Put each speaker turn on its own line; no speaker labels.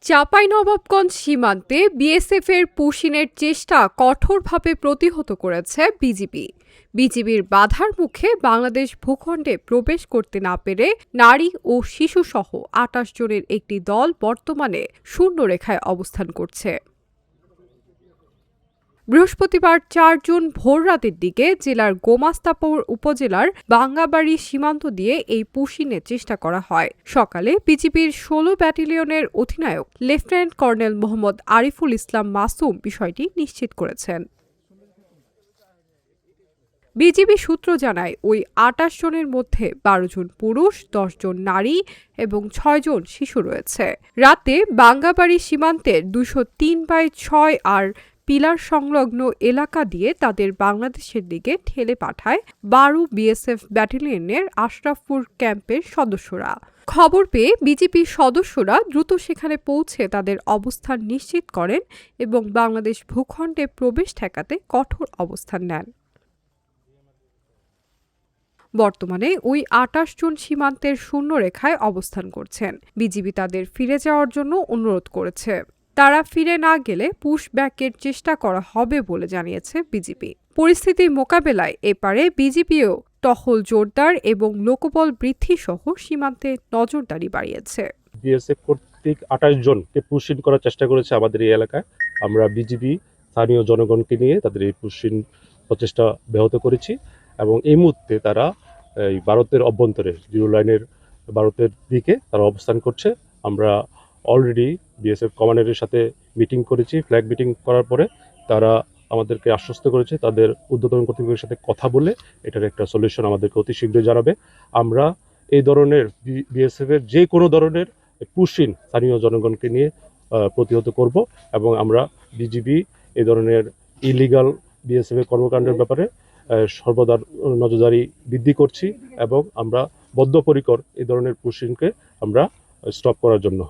চাঁপাইনবাবগঞ্জ সীমান্তে বিএসএফের পুশিনের চেষ্টা কঠোরভাবে প্রতিহত করেছে বিজিবি। বিজিবির বাধার মুখে বাংলাদেশ ভূখণ্ডে প্রবেশ করতে না পেরে নারী ও শিশুসহ ২৮ জনের একটি দল বর্তমানে শূন্যরেখায় অবস্থান করছে। বৃহস্পতিবার ৪ জুন ভোররাতের দিকে জেলার গোমাস্তাপুর উপজেলার বাঙ্গাবাড়ী সীমান্ত দিয়ে এই পুশিনের চেষ্টা করা হয়। সকালে বিজিবির ১৬ ব্যাটালিয়নের অধিনায়ক লেফটেন্যান্ট কর্নেল মোহাম্মদ আরিফুল ইসলাম মাসুম বিষয়টি নিশ্চিত করেছেন। বিজিবি সূত্র জানায়, ওই ২৮ জনের মধ্যে ১২ জন পুরুষ, ১০ জন নারী এবং ৬ জন শিশু রয়েছে। রাতে বাঙ্গাবাড়ী সীমান্তের ২০৩/৬ আর পিলার সংলগ্ন এলাকা দিয়ে তাদের বাংলাদেশের দিকে ঠেলে পাঠায় ১২ বিএসএফ ব্যাটালিয়নের আশরাফপুর ক্যাম্পের সদস্যরা। খবর পেয়ে বিজিবি সদস্যরা দ্রুত সেখানে পৌঁছে তাদের অবস্থান নিশ্চিত করেন এবং বাংলাদেশ ভূখণ্ডে প্রবেশ ঠেকাতে কঠোর অবস্থান নেন। বর্তমানে ওই ২৮ জন সীমান্তের শূন্যরেখায় অবস্থান করছেন। বিজিবি তাদের ফিরে যাওয়ার জন্য অনুরোধ করেছে। তারা ফিরে না গেলে পুশব্যাকের চেষ্টা করা হবে বলে জানিয়েছে বিজিবি। পরিস্থিতি মোকাবেলায় এপারে বিজিবিও টহল জোরদার এবং লোকবল বৃদ্ধি সহ সীমান্তে নজরদারি বাড়িয়েছে।
বিএসএফ কর্তৃক ২৮ জনকে পুশিন করার চেষ্টা করেছে আমাদের এই এলাকায়। আমরা বিজিবি স্থানীয় জনগণকে নিয়ে তাদের এই পুশিন প্রচেষ্টা ব্যাহত করেছি এবং এই মুহূর্তে তারা এই ভারতের অভ্যন্তরে জিরো লাইনের ভারতের দিকে তারা অবস্থান করছে। আমরা অলরেডি বিএসএফ কমান্ডারের সাথে মিটিং করেছি। ফ্ল্যাগ মিটিং করার পরে তারা আমাদেরকে আশ্বস্ত করেছে তাদের ঊর্ধ্বতন কর্তৃপক্ষের সাথে কথা বলে এটার একটা সলিউশন আমাদেরকে অতি শীঘ্রই জানাবে। আমরা এই ধরনের বিএসএফের যে কোনো ধরনের পুশিন স্থানীয় জনগণকে নিয়ে প্রতিহত করব এবং আমরা বিজিবি এই ধরনের ইলিগাল বিএসএফের কর্মকাণ্ডের ব্যাপারে সর্বদা নজরদারি বৃদ্ধি করছি এবং আমরা বদ্ধপরিকর এই ধরনের পুশিনকে আমরা স্টপ করার জন্য।